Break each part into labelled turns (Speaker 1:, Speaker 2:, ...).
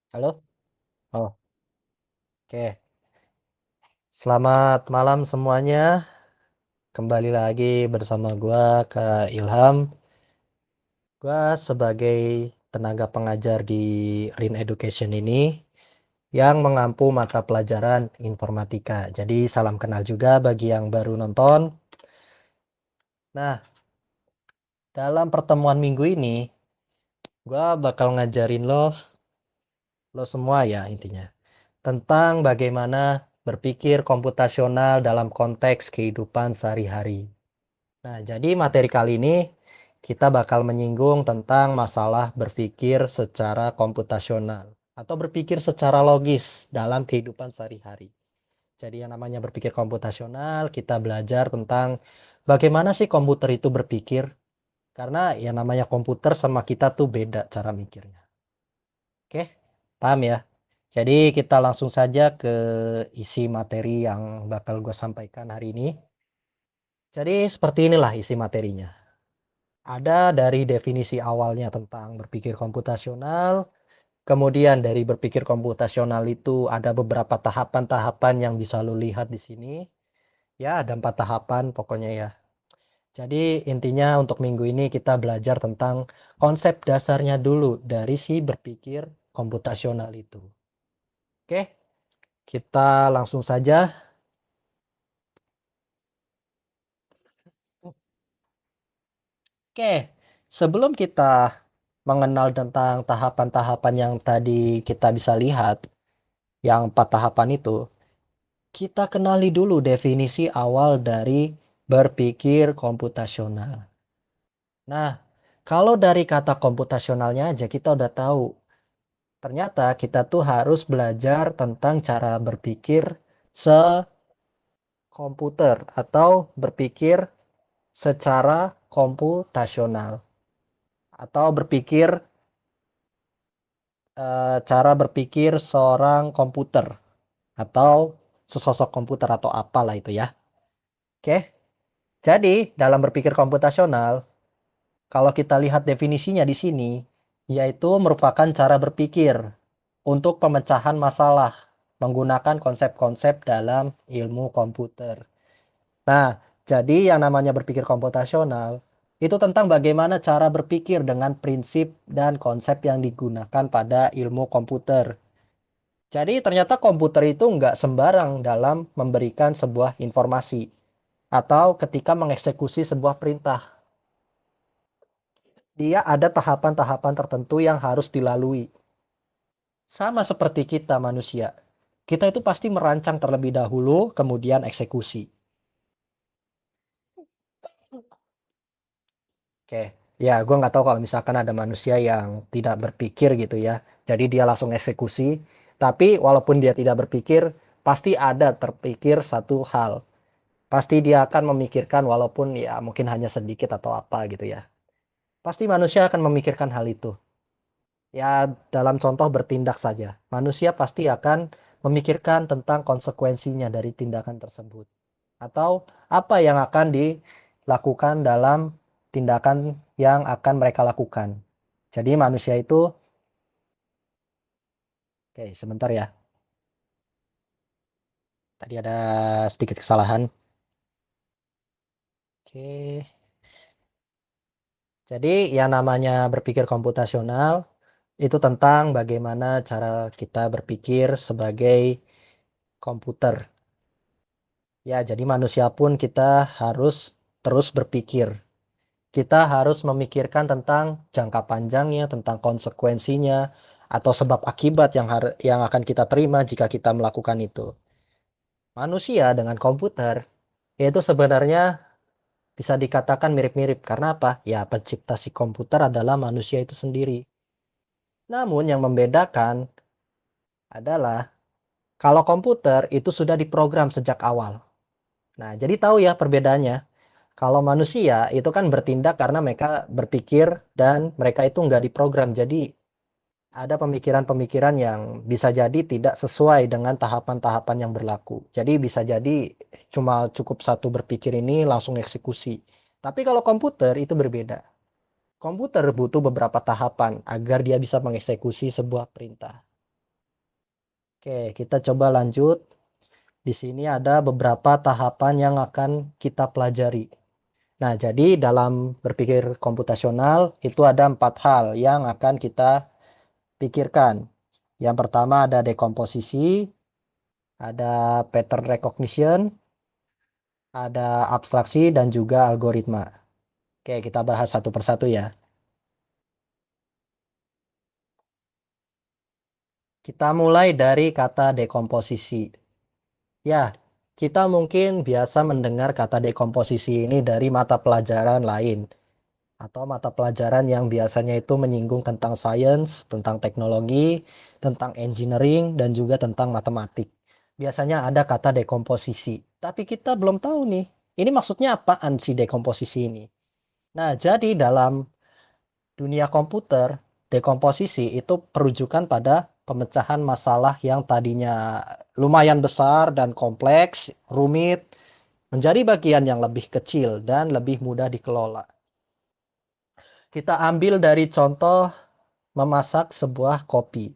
Speaker 1: Halo? Oh, oke. Selamat malam semuanya. Kembali lagi bersama gua Kak Ilham. Gua sebagai tenaga pengajar di Rin Education ini yang mengampu mata pelajaran informatika. Jadi salam kenal juga bagi yang baru nonton. Nah, dalam pertemuan minggu ini gua bakal ngajarin lo semua ya intinya tentang bagaimana berpikir komputasional dalam konteks kehidupan sehari-hari. Nah, jadi materi kali ini kita bakal menyinggung tentang masalah berpikir secara komputasional atau berpikir secara logis dalam kehidupan sehari-hari. Jadi yang namanya berpikir komputasional, kita belajar tentang bagaimana sih komputer itu berpikir. Karena yang namanya komputer sama kita tuh beda cara mikirnya. Oke, paham ya? Jadi kita langsung saja ke isi materi yang bakal gue sampaikan hari ini. Jadi seperti inilah isi materinya. Ada dari definisi awalnya tentang berpikir komputasional, kemudian dari berpikir komputasional itu ada beberapa tahapan-tahapan yang bisa lo lihat di sini. Ya, ada 4 tahapan pokoknya ya. Jadi intinya untuk minggu ini kita belajar tentang konsep dasarnya dulu dari si berpikir komputasional itu. Oke, kita langsung saja. Oke, sebelum kita mengenal tentang tahapan-tahapan yang tadi kita bisa lihat, yang 4 tahapan itu, kita kenali dulu definisi awal dari berpikir komputasional. Nah, kalau dari kata komputasionalnya aja kita udah tahu. Ternyata kita tuh harus belajar tentang cara berpikir sekomputer atau berpikir secara komputasional atau berpikir cara berpikir seorang komputer atau sesosok komputer atau apalah itu ya. Oke. Jadi, dalam berpikir komputasional, kalau kita lihat definisinya di sini, yaitu merupakan cara berpikir untuk pemecahan masalah menggunakan konsep-konsep dalam ilmu komputer. Nah, jadi yang namanya berpikir komputasional itu tentang bagaimana cara berpikir dengan prinsip dan konsep yang digunakan pada ilmu komputer. Jadi ternyata komputer itu nggak sembarang dalam memberikan sebuah informasi atau ketika mengeksekusi sebuah perintah. Dia ada tahapan-tahapan tertentu yang harus dilalui. Sama seperti kita manusia. Kita itu pasti merancang terlebih dahulu, kemudian eksekusi. Oke, ya gue nggak tahu kalau misalkan ada manusia yang tidak berpikir gitu ya. Jadi dia langsung eksekusi. Tapi walaupun dia tidak berpikir, pasti ada terpikir satu hal. Pasti dia akan memikirkan walaupun ya mungkin hanya sedikit atau apa gitu ya. Pasti manusia akan memikirkan hal itu. Ya, dalam contoh bertindak saja. Manusia pasti akan memikirkan tentang konsekuensinya dari tindakan tersebut. Atau apa yang akan dilakukan dalam tindakan yang akan mereka lakukan. Jadi manusia itu, oke sebentar ya. Tadi ada sedikit kesalahan. Oke. Jadi yang namanya berpikir komputasional itu tentang bagaimana cara kita berpikir sebagai komputer. Ya, jadi manusia pun kita harus terus berpikir. Kita harus memikirkan tentang jangka panjangnya, tentang konsekuensinya, atau sebab akibat yang akan kita terima jika kita melakukan itu. Manusia dengan komputer itu sebenarnya bisa dikatakan mirip-mirip. Karena apa? Ya, pencipta si komputer adalah manusia itu sendiri. Namun yang membedakan adalah kalau komputer itu sudah diprogram sejak awal. Nah, jadi tahu ya perbedaannya. Kalau manusia itu kan bertindak karena mereka berpikir dan mereka itu nggak diprogram. Jadi ada pemikiran-pemikiran yang bisa jadi tidak sesuai dengan tahapan-tahapan yang berlaku. Jadi bisa jadi cuma cukup satu berpikir ini langsung eksekusi. Tapi kalau komputer itu berbeda. Komputer butuh beberapa tahapan agar dia bisa mengeksekusi sebuah perintah. Oke, kita coba lanjut. Di sini ada beberapa tahapan yang akan kita pelajari. Nah, jadi dalam berpikir komputasional itu ada 4 hal yang akan kita pikirkan. Yang pertama ada dekomposisi, ada pattern recognition, ada abstraksi, dan juga algoritma. Oke, kita bahas satu persatu ya. Kita mulai dari kata dekomposisi. Ya, kita mungkin biasa mendengar kata dekomposisi ini dari mata pelajaran lain, atau mata pelajaran yang biasanya itu menyinggung tentang sains, tentang teknologi, tentang engineering, dan juga tentang matematik. Biasanya ada kata dekomposisi, tapi kita belum tahu nih, ini maksudnya apaan sih dekomposisi ini? Nah, jadi dalam dunia komputer, dekomposisi itu perujukan pada pemecahan masalah yang tadinya lumayan besar dan kompleks, rumit, menjadi bagian yang lebih kecil dan lebih mudah dikelola. Kita ambil dari contoh memasak sebuah kopi.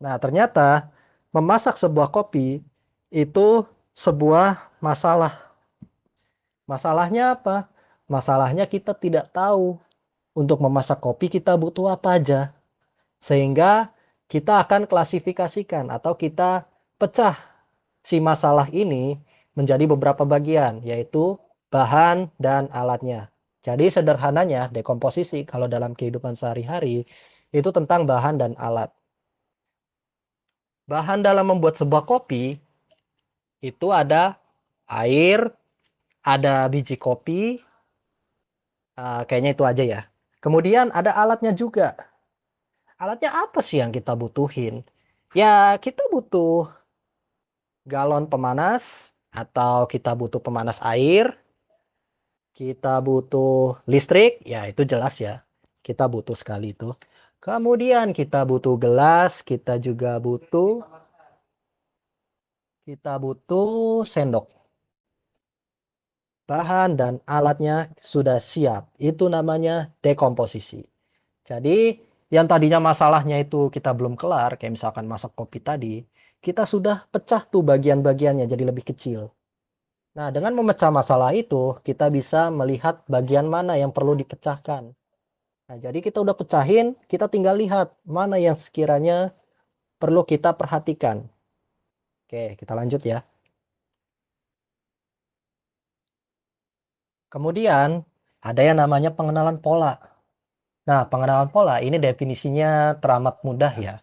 Speaker 1: Nah, ternyata memasak sebuah kopi itu sebuah masalah. Masalahnya apa? Masalahnya kita tidak tahu untuk memasak kopi kita butuh apa aja. Sehingga kita akan klasifikasikan atau kita pecah si masalah ini menjadi beberapa bagian, yaitu bahan dan alatnya. Jadi sederhananya dekomposisi kalau dalam kehidupan sehari-hari itu tentang bahan dan alat. Bahan dalam membuat sebuah kopi itu ada air, ada biji kopi, kayaknya itu aja ya. Kemudian ada alatnya juga. Alatnya apa sih yang kita butuhin? Ya, kita butuh galon pemanas, atau kita butuh pemanas air, kita butuh listrik, ya itu jelas ya. Kita butuh sekali itu. Kemudian kita butuh gelas, kita butuh sendok. Bahan dan alatnya sudah siap. Itu namanya dekomposisi. Jadi yang tadinya masalahnya itu kita belum kelar, kayak misalkan masak kopi tadi, kita sudah pecah tuh bagian-bagiannya jadi lebih kecil. Nah, dengan memecah masalah itu, kita bisa melihat bagian mana yang perlu dipecahkan. Nah, jadi kita udah pecahin, kita tinggal lihat mana yang sekiranya perlu kita perhatikan. Oke, kita lanjut ya. Kemudian, ada yang namanya pengenalan pola. Nah, pengenalan pola ini definisinya teramat mudah ya.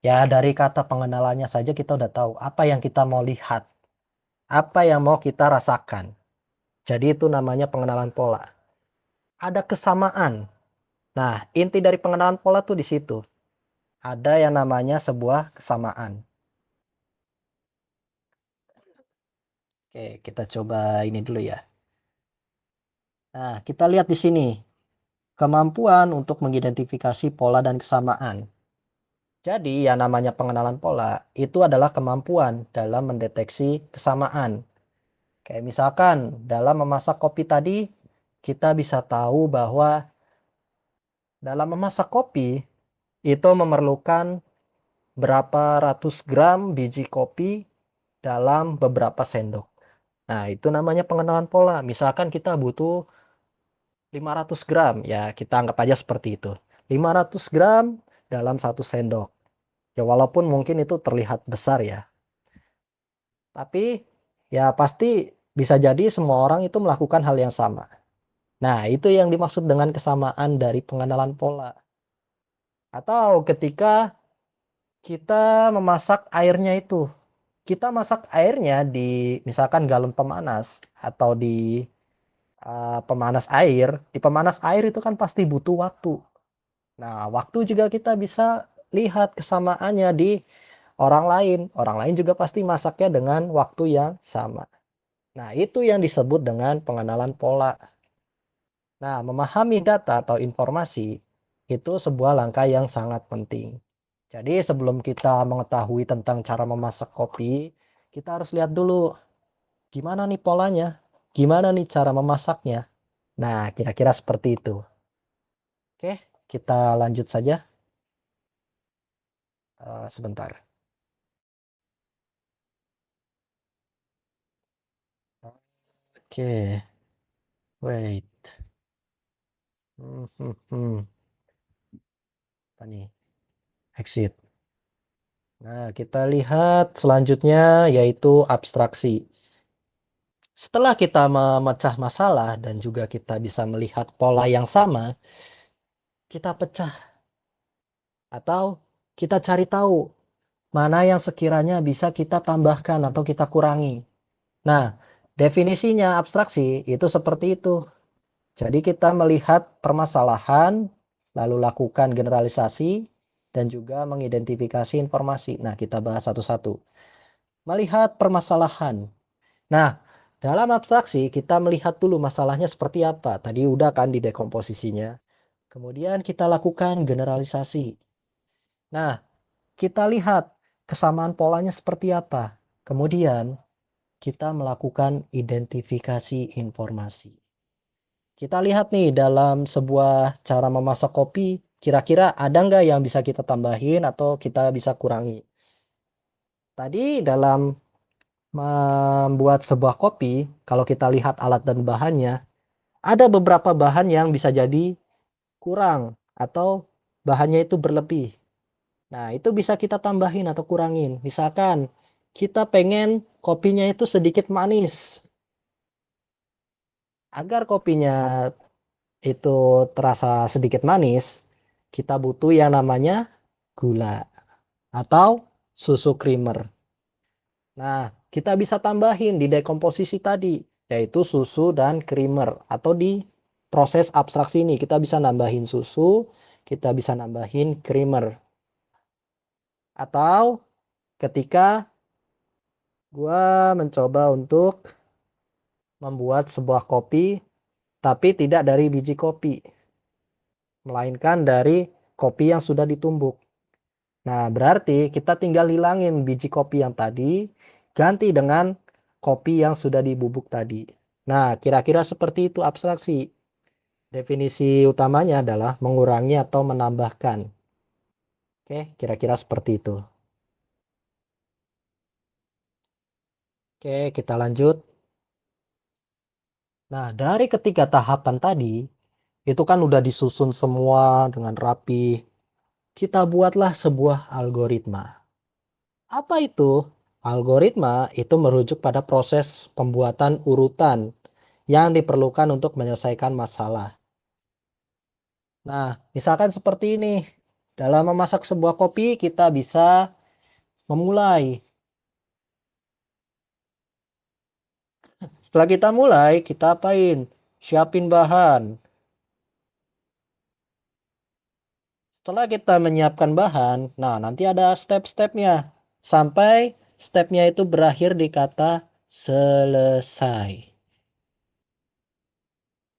Speaker 1: Ya, dari kata pengenalannya saja kita udah tahu apa yang kita mau lihat, apa yang mau kita rasakan. Jadi itu namanya pengenalan pola. Ada kesamaan. Nah, inti dari pengenalan pola tuh di situ. Ada yang namanya sebuah kesamaan. Oke, kita coba ini dulu ya. Nah, kita lihat di sini. Kemampuan untuk mengidentifikasi pola dan kesamaan. Jadi, yang namanya pengenalan pola itu adalah kemampuan dalam mendeteksi kesamaan. Kayak misalkan dalam memasak kopi tadi, kita bisa tahu bahwa dalam memasak kopi itu memerlukan berapa ratus gram biji kopi dalam beberapa sendok. Nah, itu namanya pengenalan pola. Misalkan kita butuh 500 gram, ya kita anggap aja seperti itu. 500 gram dalam satu sendok. Ya walaupun mungkin itu terlihat besar ya. Tapi ya pasti bisa jadi semua orang itu melakukan hal yang sama. Nah, itu yang dimaksud dengan kesamaan dari pengenalan pola. Atau ketika kita memasak airnya itu. Kita masak airnya di misalkan galon pemanas atau di pemanas air. Di pemanas air itu kan pasti butuh waktu. Nah, waktu juga kita bisa lihat kesamaannya di orang lain. Orang lain juga pasti masaknya dengan waktu yang sama. Nah, itu yang disebut dengan pengenalan pola. Nah, memahami data atau informasi itu sebuah langkah yang sangat penting. Jadi sebelum kita mengetahui tentang cara memasak kopi, kita harus lihat dulu gimana nih polanya, gimana nih cara memasaknya. Nah, kira-kira seperti itu. Oke, kita lanjut saja. Sebentar. Oke, wait. Hmm, hmm, hmm. Apa nih? Exit. Nah, kita lihat selanjutnya yaitu abstraksi. Setelah kita memecah masalah dan juga kita bisa melihat pola yang sama, kita pecah atau kita cari tahu mana yang sekiranya bisa kita tambahkan atau kita kurangi. Nah, definisinya abstraksi itu seperti itu. Jadi kita melihat permasalahan, lalu lakukan generalisasi, dan juga mengidentifikasi informasi. Nah, kita bahas satu-satu. Melihat permasalahan. Nah, dalam abstraksi kita melihat dulu masalahnya seperti apa. Tadi udah kan di dekomposisinya. Kemudian kita lakukan generalisasi. Nah, kita lihat kesamaan polanya seperti apa. Kemudian kita melakukan identifikasi informasi. Kita lihat nih dalam sebuah cara memasak kopi, kira-kira ada nggak yang bisa kita tambahin atau kita bisa kurangi. Tadi dalam membuat sebuah kopi, kalau kita lihat alat dan bahannya, ada beberapa bahan yang bisa jadi kurang atau bahannya itu berlebih. Nah, itu bisa kita tambahin atau kurangin. Misalkan kita pengen kopinya itu sedikit manis. Agar kopinya itu terasa sedikit manis, kita butuh yang namanya gula atau susu creamer. Nah, kita bisa tambahin di dekomposisi tadi, yaitu susu dan creamer. Atau di proses abstraksi ini, kita bisa nambahin susu, kita bisa nambahin creamer. Atau ketika gua mencoba untuk membuat sebuah kopi, tapi tidak dari biji kopi, melainkan dari kopi yang sudah ditumbuk. Nah, berarti kita tinggal hilangin biji kopi yang tadi, ganti dengan kopi yang sudah dibubuk tadi. Nah, kira-kira seperti itu abstraksi. Definisi utamanya adalah mengurangi atau menambahkan. Oke, kira-kira seperti itu. Oke, kita lanjut. Nah, dari ketiga tahapan tadi, itu kan udah disusun semua dengan rapi. Kita buatlah sebuah algoritma. Apa itu? Algoritma itu merujuk pada proses pembuatan urutan yang diperlukan untuk menyelesaikan masalah. Nah, misalkan seperti ini. Dalam memasak sebuah kopi, kita bisa memulai. Setelah kita mulai, kita apain? Siapin bahan. Setelah kita menyiapkan bahan, nah nanti ada step-stepnya. Sampai stepnya itu berakhir di kata selesai.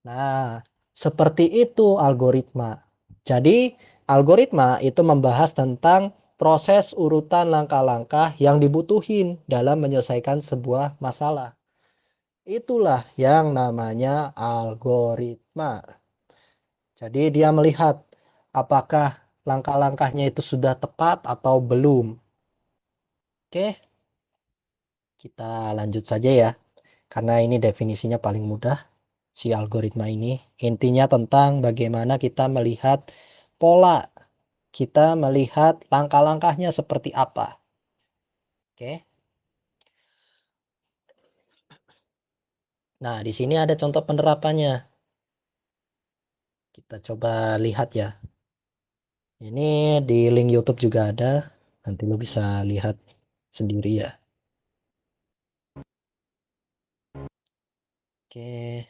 Speaker 1: Nah, seperti itu algoritma. Jadi, algoritma itu membahas tentang proses urutan langkah-langkah yang dibutuhin dalam menyelesaikan sebuah masalah. Itulah yang namanya algoritma. Jadi, dia melihat apakah langkah-langkahnya itu sudah tepat atau belum. Oke, kita lanjut saja ya. Karena ini definisinya paling mudah. Si algoritma ini. Intinya tentang bagaimana kita melihat pola, kita melihat langkah-langkahnya seperti apa. Oke. Nah, di sini ada contoh penerapannya. Kita coba lihat ya. Ini di link YouTube juga ada. Nanti lo bisa lihat sendiri ya. Oke.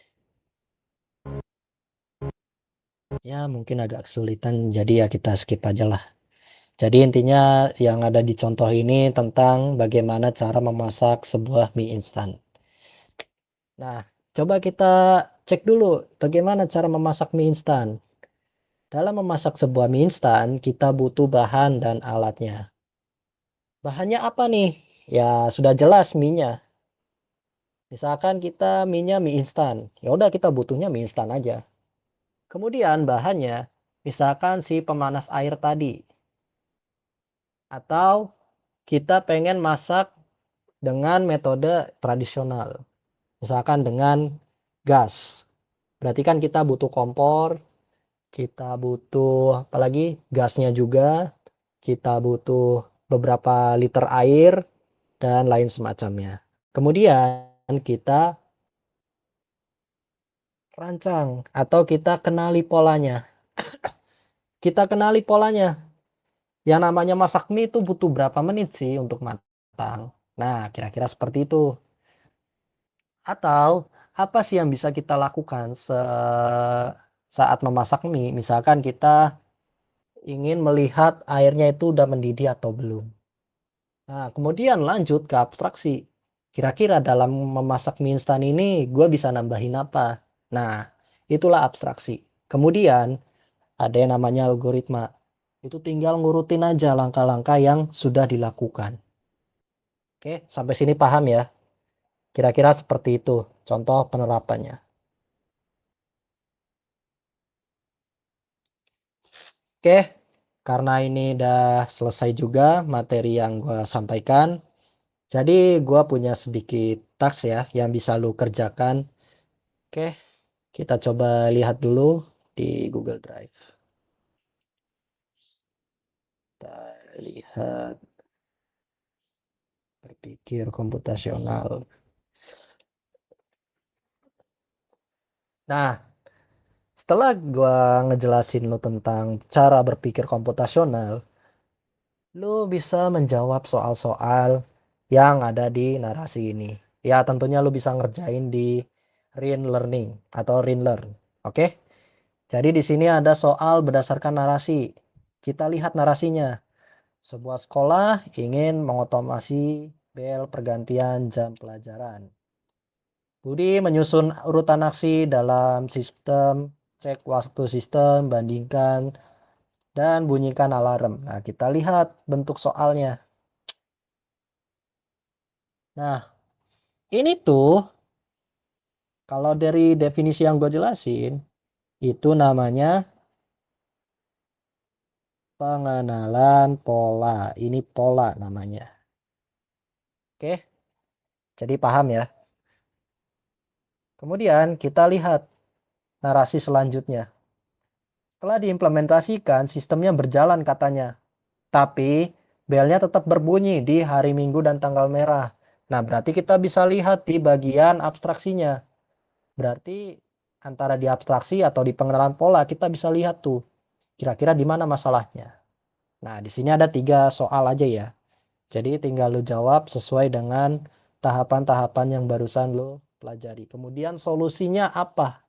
Speaker 1: Ya, mungkin agak kesulitan. Jadi ya kita skip aja lah. Jadi intinya yang ada di contoh ini tentang bagaimana cara memasak sebuah mie instan. Nah, coba kita cek dulu bagaimana cara memasak mie instan. Dalam memasak sebuah mie instan, kita butuh bahan dan alatnya. Bahannya apa nih? Ya, sudah jelas mie-nya. Misalkan kita mie-nya mie instan. Ya udah kita butuhnya mie instan aja. Kemudian bahannya, misalkan si pemanas air tadi. Atau kita pengen masak dengan metode tradisional. Misalkan dengan gas. Berarti kan kita butuh kompor, kita butuh apalagi gasnya juga, kita butuh beberapa liter air, dan lain semacamnya. Kemudian kita rancang atau kita kenali polanya. Kita kenali polanya. Yang namanya masak mie itu butuh berapa menit sih untuk matang. Nah, kira-kira seperti itu. Atau apa sih yang bisa kita lakukan saat memasak mie? Misalkan kita ingin melihat airnya itu udah mendidih atau belum. Nah, kemudian lanjut ke abstraksi. Kira-kira dalam memasak mie instan ini gue bisa nambahin apa? Nah, itulah abstraksi. Kemudian ada yang namanya algoritma. Itu tinggal ngurutin aja langkah-langkah yang sudah dilakukan. Oke, sampai sini paham ya? Kira-kira seperti itu contoh penerapannya. Oke, karena ini udah selesai juga materi yang gue sampaikan. Jadi gue punya sedikit task ya yang bisa lu kerjakan. Oke, kita coba lihat dulu di Google Drive. Kita lihat berpikir komputasional. Nah, setelah gue ngejelasin lu tentang cara berpikir komputasional, lu bisa menjawab soal-soal yang ada di narasi ini. Ya, tentunya lu bisa ngerjain di Rin Learning atau Rin Learn. Oke? Jadi di sini ada soal berdasarkan narasi. Kita lihat narasinya. Sebuah sekolah ingin mengotomasi bel pergantian jam pelajaran. Budi menyusun urutan aksi dalam sistem, cek waktu sistem, bandingkan, dan bunyikan alarm. Nah, kita lihat bentuk soalnya. Nah, ini tuh kalau dari definisi yang gue jelasin, itu namanya pengenalan pola. Ini pola namanya. Oke, jadi paham ya. Kemudian kita lihat narasi selanjutnya. Setelah diimplementasikan, sistemnya berjalan katanya. Tapi belnya tetap berbunyi di hari Minggu dan tanggal merah. Nah, berarti kita bisa lihat di bagian abstraksinya. Berarti antara di abstraksi atau di pengenalan pola kita bisa lihat tuh kira-kira di mana masalahnya. Nah, di sini ada 3 soal aja ya. Jadi tinggal lu jawab sesuai dengan tahapan-tahapan yang barusan lu pelajari. Kemudian solusinya apa?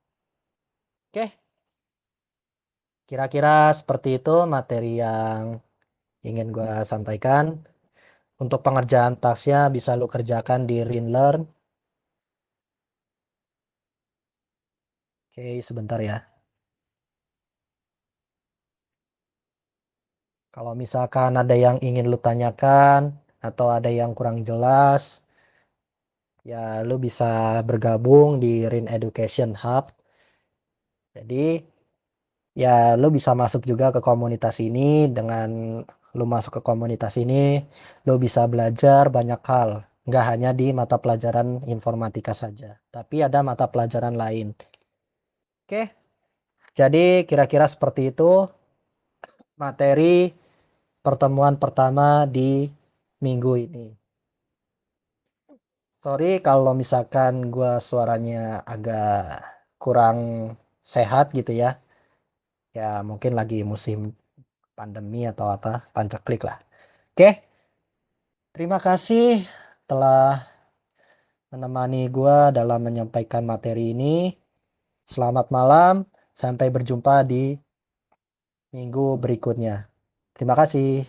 Speaker 1: Oke, kira-kira seperti itu materi yang ingin gue sampaikan. Untuk pengerjaan tasnya bisa lu kerjakan di Rinlearn. Oke, sebentar ya. Kalau misalkan ada yang ingin lu tanyakan atau ada yang kurang jelas, ya lu bisa bergabung di Rin Education Hub. Jadi ya lu bisa masuk juga ke komunitas ini. Dengan lu masuk ke komunitas ini, lu bisa belajar banyak hal. Nggak hanya di mata pelajaran informatika saja, tapi ada mata pelajaran lain. Oke, jadi kira-kira seperti itu materi pertemuan pertama di minggu ini. Sorry kalau misalkan gua suaranya agak kurang sehat gitu ya. Ya mungkin lagi musim pandemi atau apa, pancaklik lah. Oke, terima kasih telah menemani gua dalam menyampaikan materi ini. Selamat malam, sampai berjumpa di minggu berikutnya. Terima kasih.